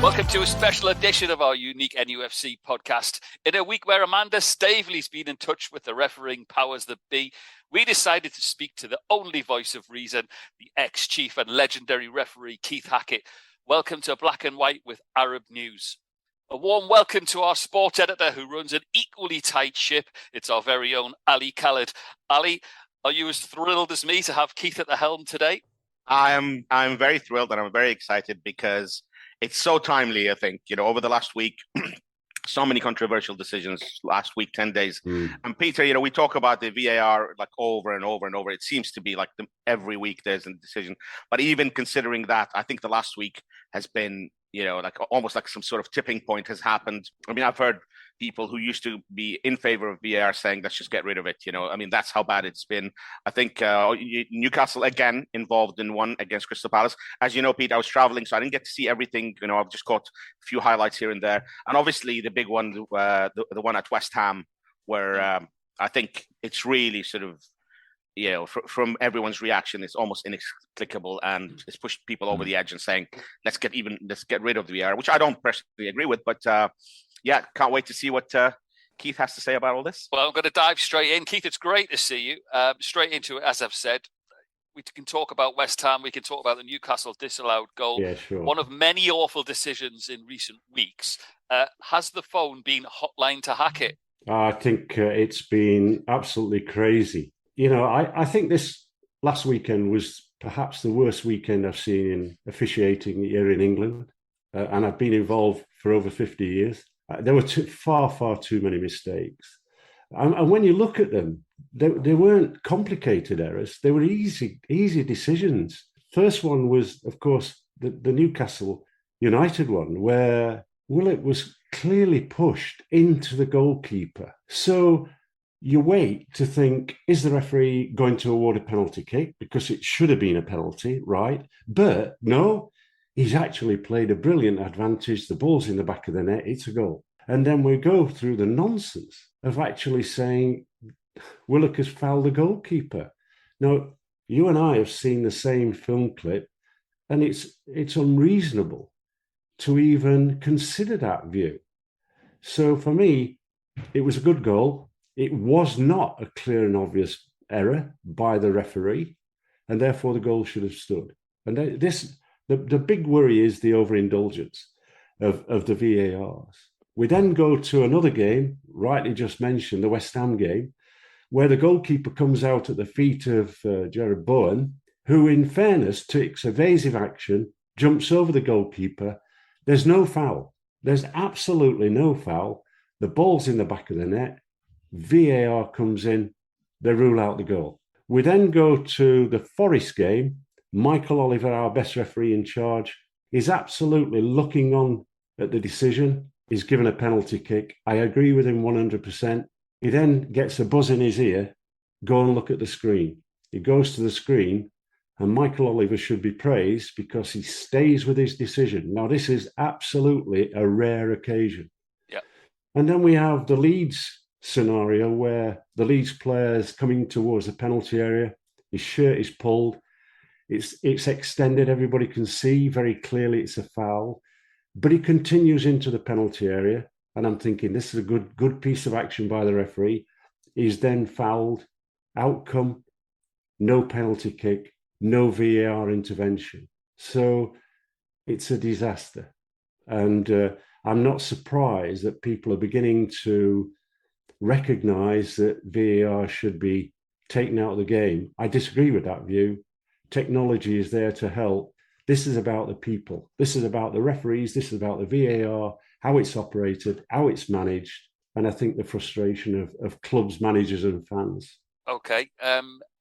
Welcome to a special edition of our unique NUFC podcast. In a week where Amanda Staveley's been in touch with the refereeing powers that be, we decided to speak to the only voice of reason, the ex-chief and legendary referee Keith Hacket. Welcome to Black and White with Arab News. A warm welcome to our sport editor who runs an equally tight ship. It's our very own Ali Khaled. Ali, are you as thrilled as me to have Keith at the helm today? I'm very thrilled and I'm very excited because it's so timely, I think. Over the last week, so many controversial decisions last week, 10 days. And Peter, we talk about the VAR like over and over and over. It seems to be like every week there's a decision. But even considering that, I think the last week has been, like almost like some sort of tipping point has happened. I mean, I've heard people who used to be in favor of VAR saying, let's just get rid of it. That's how bad it's been. I think Newcastle, again, involved in one against Crystal Palace. As you know, Pete, I was traveling, so I didn't get to see everything. I've just caught a few highlights here and there. And obviously the big one, the one at West Ham, where I think it's really sort of, from everyone's reaction, it's almost inexplicable, and it's pushed people over the edge and saying, let's get rid of the VAR, which I don't personally agree with, but can't wait to see what Keith has to say about all this. Well, I'm going to dive straight in. Keith, it's great to see you. Straight into it, as I've said, we can talk about West Ham, we can talk about the Newcastle disallowed goal. Yeah, sure. One of many awful decisions in recent weeks. Has the phone been hotline to Hacket? I think it's been absolutely crazy. I think this last weekend was perhaps the worst weekend I've seen in officiating here in England. And I've been involved for over 50 years. There were far too many mistakes. And when you look at them, they weren't complicated errors. They were easy decisions. First one was, of course, the Newcastle United one, where Willock was clearly pushed into the goalkeeper. So you wait to think, is the referee going to award a penalty kick? Because it should have been a penalty, right? But no, he's actually played a brilliant advantage. The ball's in the back of the net. It's a goal. And then we go through the nonsense of actually saying Willock has fouled the goalkeeper. Now, you and I have seen the same film clip, and it's unreasonable to even consider that view. So for me, it was a good goal. It was not a clear and obvious error by the referee, and therefore the goal should have stood. And the big worry is the overindulgence of the VARs. We then go to another game, rightly just mentioned, the West Ham game, where the goalkeeper comes out at the feet of Jared Bowen, who, in fairness, takes evasive action, jumps over the goalkeeper. There's no foul. There's absolutely no foul. The ball's in the back of the net. VAR comes in. They rule out the goal. We then go to the Forest game. Michael Oliver, our best referee in charge, is absolutely looking on at the decision. He's given a penalty kick. I agree with him 100%. He then gets a buzz in his ear. Go and look at the screen. He goes to the screen, and Michael Oliver should be praised because he stays with his decision. Now, this is absolutely a rare occasion. Yeah. And then we have the Leeds scenario where the Leeds player's coming towards the penalty area. His shirt is pulled. It's extended. Everybody can see very clearly it's a foul. But he continues into the penalty area. And I'm thinking, this is a good piece of action by the referee. He's then fouled. Outcome, no penalty kick, no VAR intervention. So it's a disaster. And I'm not surprised that people are beginning to recognise that VAR should be taken out of the game. I disagree with that view. Technology is there to help. This is about the people. This is about the referees. This is about the VAR, how it's operated, how it's managed. And I think the frustration of clubs, managers and fans. Okay.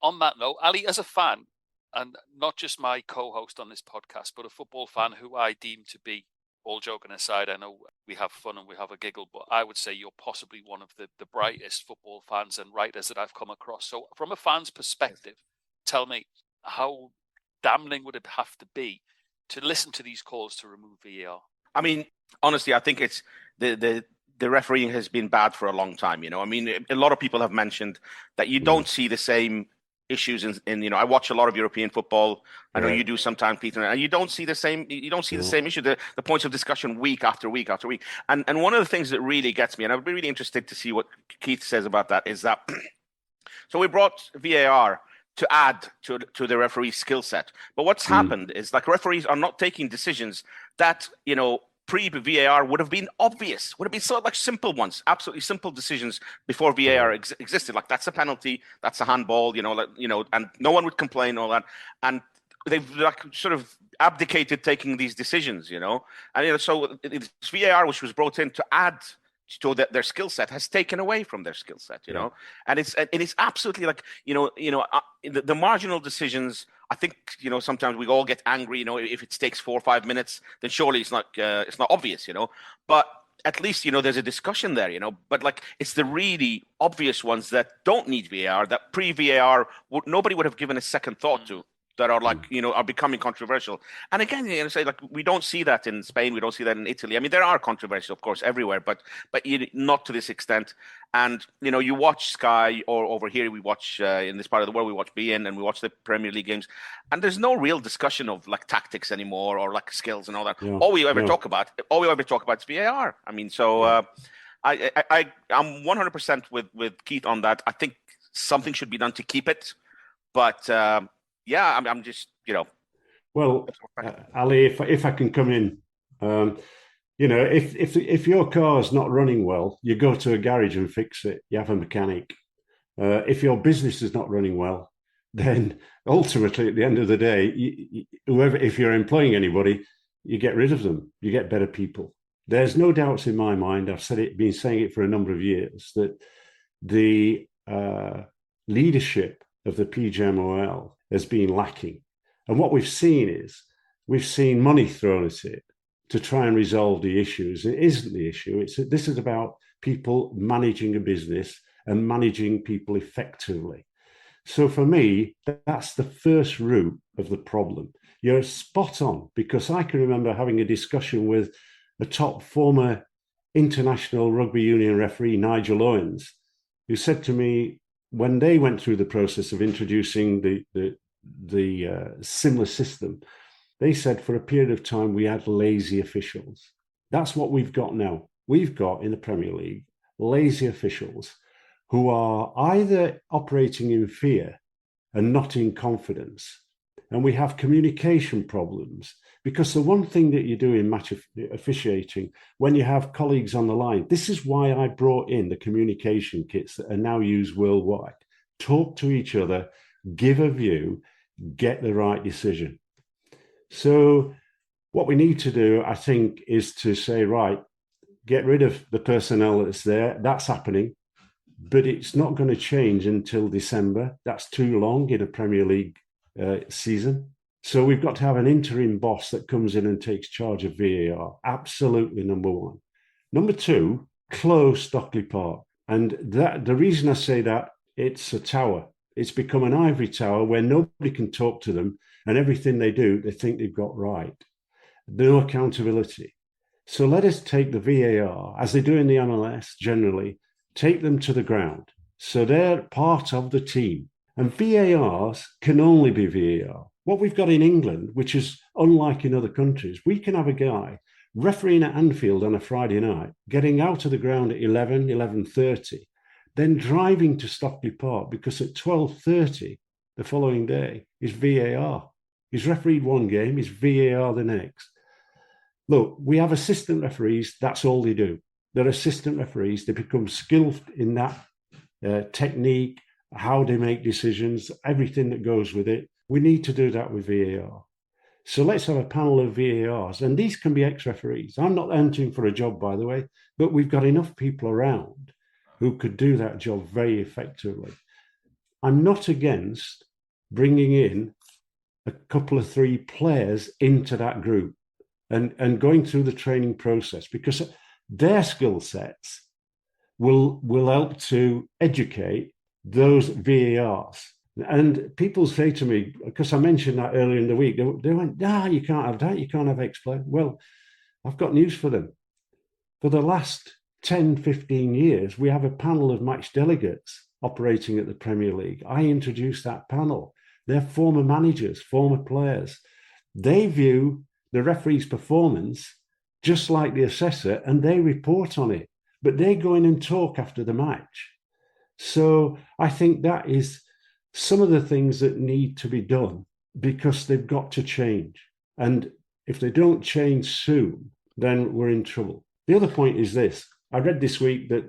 On that note, Ali, as a fan, and not just my co-host on this podcast, but a football fan who I deem to be, all joking aside, I know we have fun and we have a giggle, but I would say you're possibly one of the brightest football fans and writers that I've come across. So from a fan's perspective, tell me, how damning would it have to be to listen to these calls to remove VAR? I mean, honestly, I think it's the refereeing has been bad for a long time. A lot of people have mentioned that you don't see the same issues in I watch a lot of European football. I know Yeah. you do sometimes, Peter, and you don't see the same the same issue, the points of discussion week after week after week. And one of the things that really gets me, and I'd be really interested to see what Keith says about that, is that so we brought VAR to add to the referee skill set. But what's happened is like referees are not taking decisions that, pre-VAR would have been obvious, would have been sort of like simple ones, absolutely simple decisions before VAR existed. Like that's a penalty, that's a handball, and no one would complain, all that. And they've like sort of abdicated taking these decisions, and so it's VAR, which was brought in to add to their skill set, has taken away from their skill set, and it's absolutely like the marginal decisions. I think sometimes we all get angry. If it takes 4 or 5 minutes, then surely it's not obvious. But at least there's a discussion there. But like it's the really obvious ones that don't need VAR, that pre-VAR nobody would have given a second thought to, that are like are becoming controversial. And again, say like we don't see that in Spain, we don't see that in Italy. I mean, there are controversies, of course, everywhere, but not to this extent. And you watch Sky, or over here we watch in this part of the world we watch BN, and we watch the Premier League games, and there's no real discussion of like tactics anymore or like skills and all that. All we ever talk about is VAR. I mean, so I'm 100% with Keith on that. I think something should be done to keep it, but. Yeah, I'm just, Well, Ali, if I can come in, if your car's not running well, you go to a garage and fix it. You have a mechanic. If your business is not running well, then ultimately, at the end of the day, if you're employing anybody, you get rid of them. You get better people. There's no doubts in my mind. I've been saying it for a number of years, that the leadership of the PGMOL has been lacking. And what we've seen money thrown at it to try and resolve the issues. It isn't the issue. This is about people managing a business and managing people effectively. So for me, that's the first root of the problem. You're spot on, because I can remember having a discussion with a top former international rugby union referee, Nigel Owens, who said to me, when they went through the process of introducing the similar system, they said for a period of time we had lazy officials. That's what we've got now. We've got in the Premier League lazy officials who are either operating in fear and not in confidence. And we have communication problems, because the one thing that you do in match officiating, when you have colleagues on the line, this is why I brought in the communication kits that are now used worldwide. Talk to each other, give a view, get the right decision. So what we need to do, I think, is to say, right, get rid of the personnel that's there. That's happening, but it's not going to change until December. That's too long in a Premier League season. So we've got to have an interim boss that comes in and takes charge of VAR. Absolutely, number one. Number two, close Stockley Park. And the reason I say that, it's a tower. It's become an ivory tower where nobody can talk to them, and everything they do, they think they've got right. No accountability. So let us take the VAR, as they do in the MLS generally, take them to the ground. So they're part of the team. And VARs can only be VAR. What we've got in England, which is unlike in other countries, we can have a guy refereeing at Anfield on a Friday night, getting out of the ground at 11:30, then driving to Stockley Park, because at 12:30 the following day is VAR. He's refereed one game, he's VAR the next. Look, we have assistant referees, that's all they do. They're assistant referees, they become skilled in that technique, how they make decisions, everything that goes with it. We need to do that with VAR. So let's have a panel of VARs, and these can be ex-referees. I'm not entering for a job, by the way, but we've got enough people around who could do that job very effectively. I'm not against bringing in a couple of 3 players into that group and going through the training process, because their skill sets will help to educate those VARs. And people say to me, because I mentioned that earlier in the week, they went, you can't have that, you can't have explain. Well, I've got news for them. For the last 10, 15 years, we have a panel of match delegates operating at the Premier League, I introduced that panel. They're former managers, former players. They view the referee's performance just like the assessor, and they report on it. But they go in and talk after the match. So I think that is some of the things that need to be done, because they've got to change. And if they don't change soon, then we're in trouble. The other point is this. I read this week that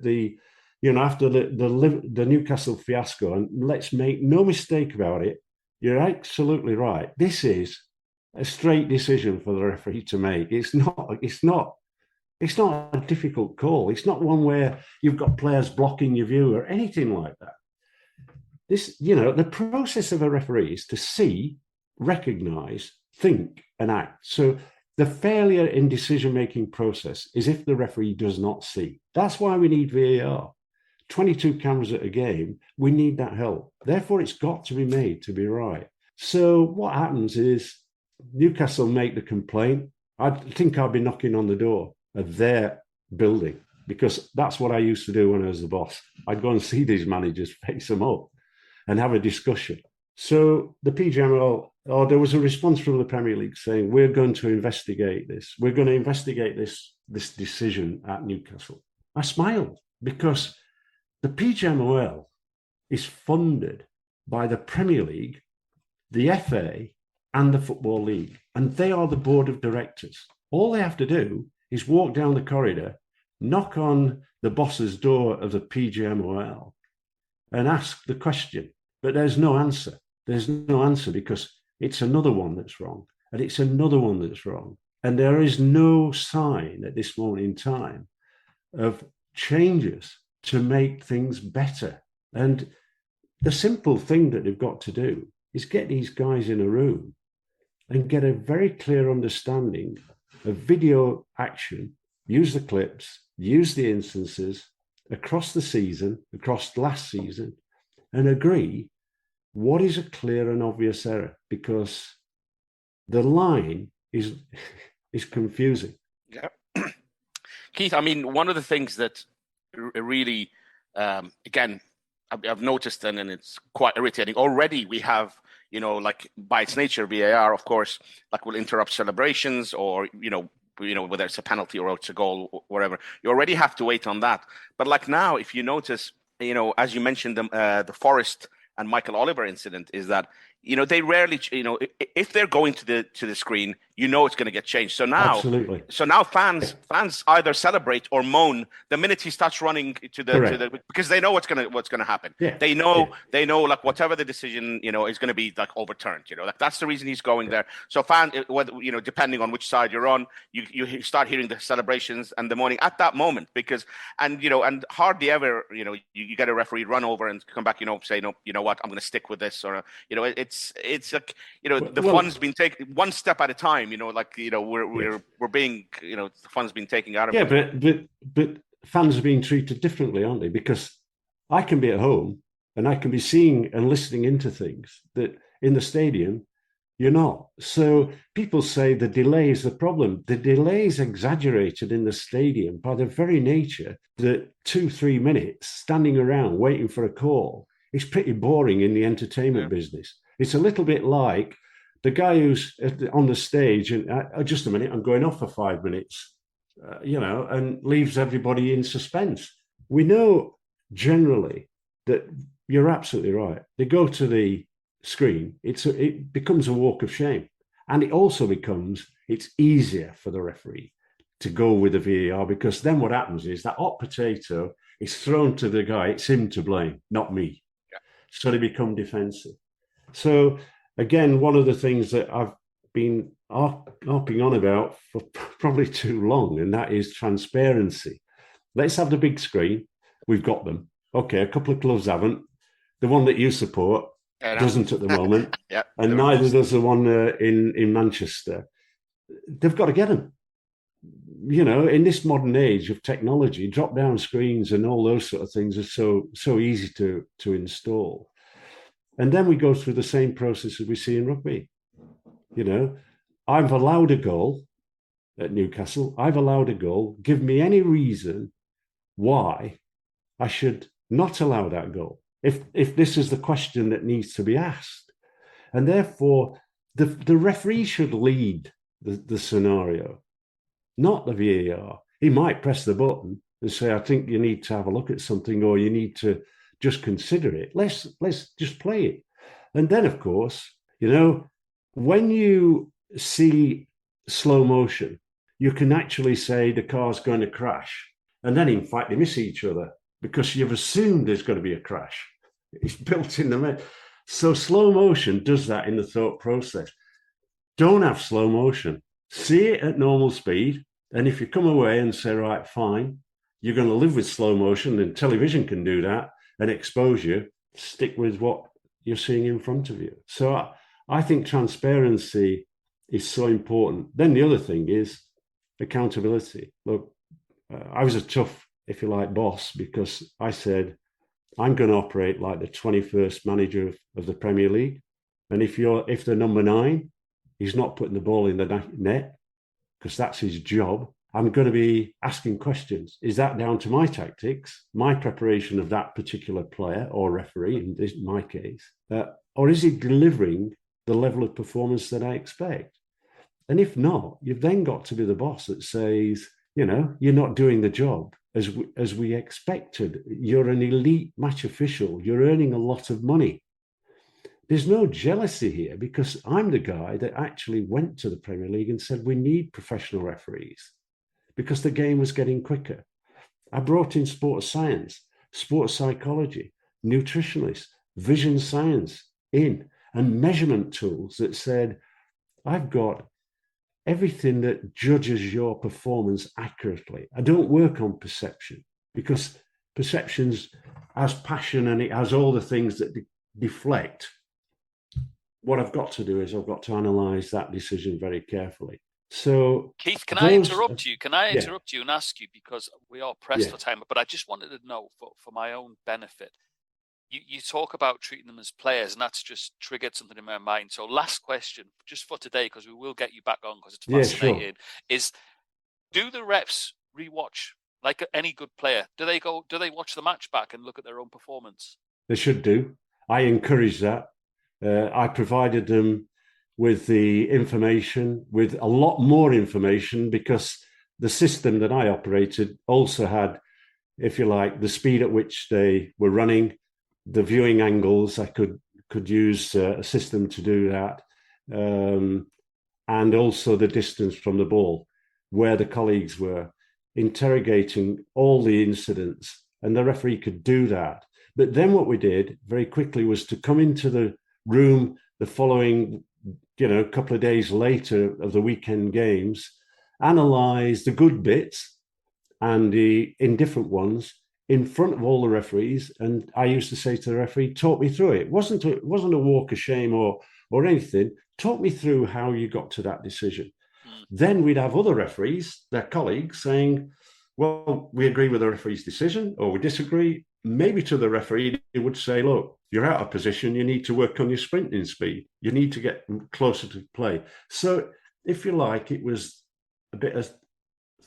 after the Newcastle fiasco, and let's make no mistake about it, you're absolutely right. This is a straight decision for the referee to make. It's not a difficult call. It's not one where you've got players blocking your view or anything like that. The process of a referee is to see, recognize, think, and act. So the failure in decision-making process is if the referee does not see. That's why we need VAR. 22 cameras at a game, we need that help. Therefore, it's got to be made to be right. So what happens is Newcastle make the complaint. I think I'll be knocking on the door of their building, because that's what I used to do when I was the boss. I'd go and see these managers, face them up, and have a discussion. So the PGMOL, there was a response from the Premier League saying, we're going to investigate this. We're going to investigate this decision at Newcastle. I smiled, because the PGMOL is funded by the Premier League, the FA, and the Football League. And they are the board of directors. All they have to do is walk down the corridor, knock on the boss's door of the PGMOL, and ask the question. But there's no answer. There's no answer, because it's another one that's wrong, and it's another one that's wrong. And there is no sign at this moment in time of changes to make things better. And the simple thing that they've got to do is get these guys in a room and get a very clear understanding of video action, use the clips, use the instances across the season, across last season, and agree what is a clear and obvious error, because the line is confusing. Yeah. Keith, I mean, one of the things that really, again, I've noticed, and it's quite irritating. Already we have, like by its nature, VAR, of course, like will interrupt celebrations, or, whether it's a penalty or it's a goal or whatever. You already have to wait on that. But like now, if you notice, as you mentioned, the Forest and Michael Oliver incident is that, they rarely, if they're going to the screen, it's going to get changed. So now, absolutely. So now fans either celebrate or moan the minute he starts running to the because they know what's going to happen. Yeah. They know like whatever the decision, is going to be like overturned. Like that's the reason he's going there. So whether depending on which side you're on, you start hearing the celebrations and the moaning at that moment, because and hardly ever you get a referee run over and come back say no, you know what, I'm going to stick with this, or it's like the fun's been taken one step at a time. We're being the fun's been taken out of it. Yeah, but fans are being treated differently, aren't they? Because I can be at home and I can be seeing and listening into things that in the stadium you're not. So people say the delay is the problem. The delay is exaggerated in the stadium by the very nature that 2-3 minutes standing around waiting for a call is pretty boring in the entertainment business. It's a little bit like the guy who's on the stage and just a minute, I'm going off for 5 minutes, and leaves everybody in suspense. We know generally that you're absolutely right. They go to the screen, it becomes a walk of shame. And it also becomes, it's easier for the referee to go with the VAR, because then what happens is that hot potato is thrown to the guy. It's him to blame, not me. Yeah. So they become defensive. So again, one of the things that I've been harping on about for probably too long, and that is transparency. Let's have the big screen. We've got them. Okay, a couple of clubs haven't. The one that you support doesn't at the moment, and neither does the one in Manchester. They've got to get them. In this modern age of technology, drop-down screens and all those sort of things are so easy to install. And then we go through the same process as we see in rugby. I've allowed a goal at Newcastle. I've allowed a goal. Give me any reason why I should not allow that goal. if this is the question that needs to be asked. And therefore, the referee should lead the scenario, not the VAR. He might press the button and say, I think you need to have a look at something, or you need to just consider it. Let's just play it. And then, of course, when you see slow motion, you can actually say the car's going to crash. And then, in fact, they miss each other because you've assumed there's going to be a crash. It's built in the... So slow motion does that in the thought process. Don't have slow motion. See it at normal speed. And if you come away and say, right, fine, you're going to live with slow motion, and television can do that and expose you, stick with what you're seeing in front of you. So I think transparency is so important. Then the other thing is accountability. Look, I was a tough, if you like, boss, because I said, I'm going to operate like the 21st manager of the Premier League. And if the number 9, he's not putting the ball in the net, because that's his job, I'm going to be asking questions. Is that down to my tactics, my preparation of that particular player or referee, in my case, or is he delivering the level of performance that I expect? And if not, you've then got to be the boss that says, you're not doing the job as we expected. You're an elite match official. You're earning a lot of money. There's no jealousy here, because I'm the guy that actually went to the Premier League and said, we need professional referees, because the game was getting quicker. I brought in sports science, sports psychology, nutritionists, vision science in, and measurement tools that said, I've got everything that judges your performance accurately. I don't work on perception, because perceptions has passion and it has all the things that deflect. What I've got to do is I've got to analyze that decision very carefully. So, Keith, can I interrupt you? Can I interrupt you and ask you, because we are pressed for time, but I just wanted to know for my own benefit. You talk about treating them as players, and that's just triggered something in my mind. So last question, just for today, because we will get you back on, because it's fascinating, is do the refs rewatch like any good player? Do they watch the match back and look at their own performance? They should do. I encourage that. I provided them with the information, with a lot more information, because the system that I operated also had, if you like, the speed at which they were running, the viewing angles. I could use a system to do that, and also the distance from the ball, where the colleagues were, interrogating all the incidents, and the referee could do that. But then what we did very quickly was to come into the room the following, couple of days later of the weekend games, analyze the good bits and the indifferent ones in front of all the referees. And I used to say to the referee, talk me through it. It wasn't a walk of shame or anything. Talk me through how you got to that decision. Then we'd have other referees, their colleagues, saying, well, we agree with the referee's decision, or we disagree. Maybe to the referee, he would say, look, you're out of position. You need to work on your sprinting speed. You need to get closer to play. So, if you like, it was a bit of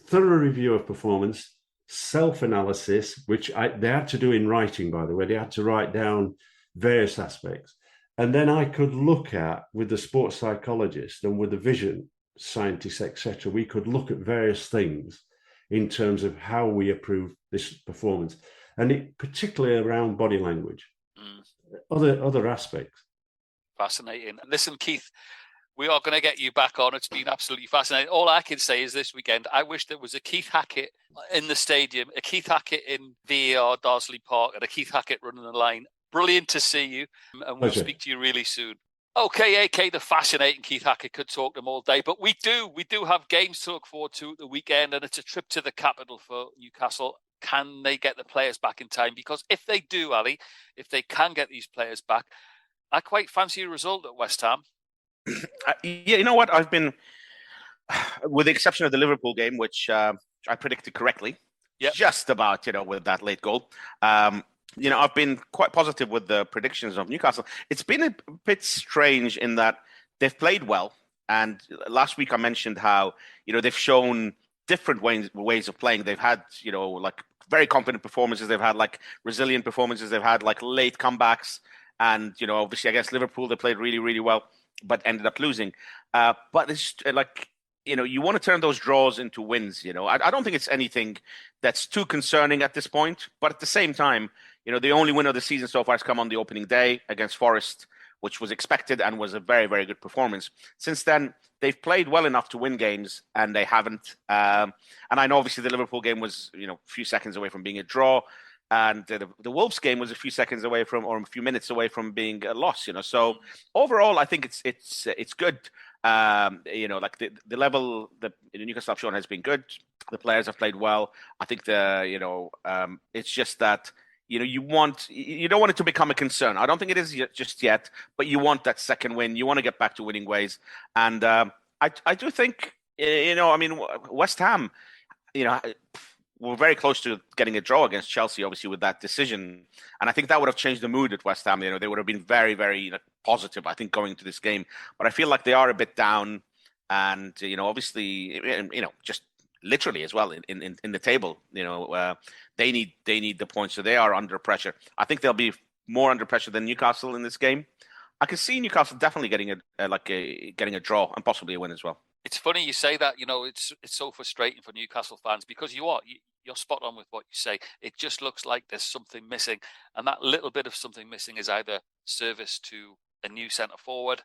thorough review of performance, self-analysis, which they had to do in writing, by the way. They had to write down various aspects. And then I could look at, with the sports psychologist and with the vision scientists, etc., we could look at various things in terms of how we approve this performance. And it particularly around body language, other aspects. Fascinating. Listen, Keith, we are going to get you back on. It's been absolutely fascinating. All I can say is this weekend, I wish there was a Keith Hacket in the stadium, a Keith Hacket in VAR, Darsley Park, and a Keith Hacket running the line. Brilliant to see you, and we'll speak to you really soon. Okay, AK, the fascinating Keith Hacket, could talk to them all day, but we do have games to look forward to the weekend, and it's a trip to the capital for Newcastle. Can they get the players back in time? Because if they do, Ali, if they can get these players back, I quite fancy a result at West Ham. Yeah, you know what? I've been, with the exception of the Liverpool game, which I predicted correctly, just about, with that late goal. I've been quite positive with the predictions of Newcastle. It's been a bit strange in that they've played well. And last week I mentioned how, they've shown different ways of playing. They've had, like very confident performances they've had, like resilient performances they've had, like late comebacks. And, obviously against Liverpool, they played really, really well, but ended up losing. But it's like, you want to turn those draws into wins. I don't think it's anything that's too concerning at this point. But at the same time, the only win of the season so far has come on the opening day against Forest, which was expected and was a very, very good performance. Since then, they've played well enough to win games, and they haven't. And I know, obviously, the Liverpool game was, a few seconds away from being a draw. And the Wolves game was a few seconds away from, or a few minutes away from being a loss. So overall, I think it's good. Like the level that Newcastle have shown has been good. The players have played well. I think it's just that you don't want it to become a concern. I don't think it is just yet, but you want that second win. You want to get back to winning ways, and I do think West Ham, we're very close to getting a draw against Chelsea, obviously, with that decision. And I think that would have changed the mood at West Ham. They would have been very, very positive, I think, going into this game. But I feel like they are a bit down. And, obviously, just literally as well in the table, they need the points. So they are under pressure. I think they'll be more under pressure than Newcastle in this game. I can see Newcastle definitely getting a draw and possibly a win as well. It's funny you say that. It's so frustrating for Newcastle fans because you're spot on with what you say. It just looks like there's something missing, and that little bit of something missing is either service to a new centre forward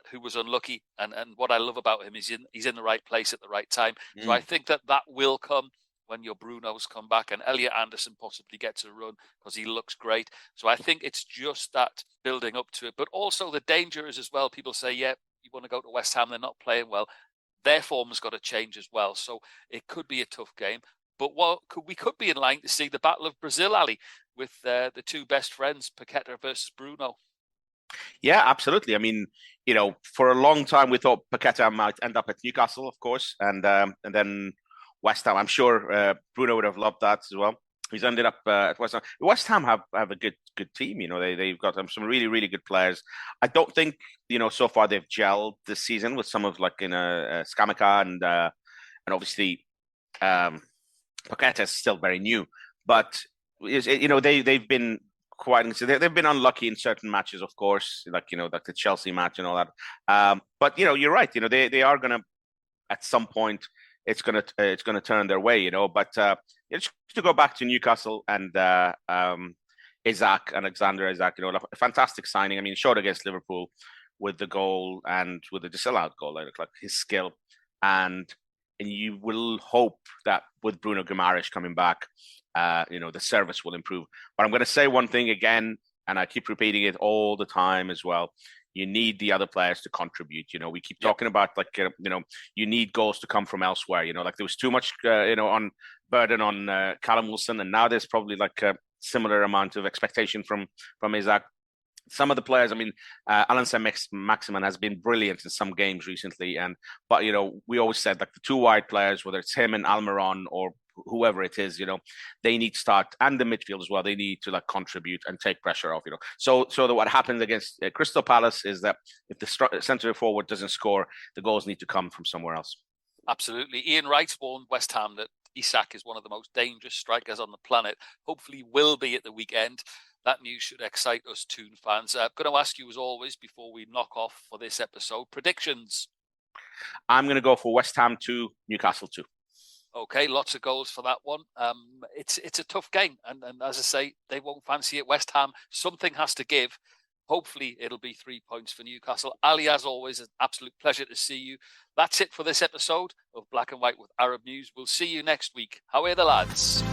who was unlucky, and what I love about him is he's in the right place at the right time. So I think that will come when your Brunos come back and Elliot Anderson possibly gets a run because he looks great. So I think it's just that building up to it, but also the danger is as well. People say, yeah, you want to go to West Ham, they're not playing well. Their form's got to change as well. So it could be a tough game. But we could be in line to see the Battle of Brazil, Ali, with the two best friends, Paqueta versus Bruno. Yeah, absolutely. I mean, for a long time we thought Paqueta might end up at Newcastle, of course, and then West Ham. I'm sure Bruno would have loved that as well. He's ended up at West Ham. West Ham have a good team. They've got some really, really good players. I don't think so far they've gelled this season with some of Scamacca and obviously Paqueta is still very new, but they've been quite. They've been unlucky in certain matches, of course, like the Chelsea match and all that. But you're right. They are gonna at some point. It's gonna turn their way, But just to go back to Newcastle and Alexander Isak, a fantastic signing. I mean, showed against Liverpool with the goal and with the disallowed goal, like his skill, and you will hope that with Bruno Guimaraes coming back, the service will improve. But I'm going to say one thing again, and I keep repeating it all the time as well. You need the other players to contribute. We keep talking about you need goals to come from elsewhere. There was too much, on burden on Callum Wilson, and now there's probably a similar amount of expectation from Isak. Some of the players, I mean, Alan Saint-Maximin has been brilliant in some games recently, but we always said the two wide players, whether it's him and Almiron or whoever it is, they need to start, and the midfield as well. They need to contribute and take pressure off. So that what happens against Crystal Palace is that if the centre forward doesn't score, the goals need to come from somewhere else. Absolutely. Ian Wright warned West Ham that Isak is one of the most dangerous strikers on the planet. Hopefully will be at the weekend. That news should excite us Toon fans. I'm going to ask you, as always, before we knock off for this episode, predictions. I'm going to go for West Ham 2, Newcastle 2. Okay, lots of goals for that one. It's a tough game. And as I say, they won't fancy it. West Ham, something has to give. Hopefully, it'll be 3 points for Newcastle. Ali, as always, an absolute pleasure to see you. That's it for this episode of Black and White with Arab News. We'll see you next week. How are the lads?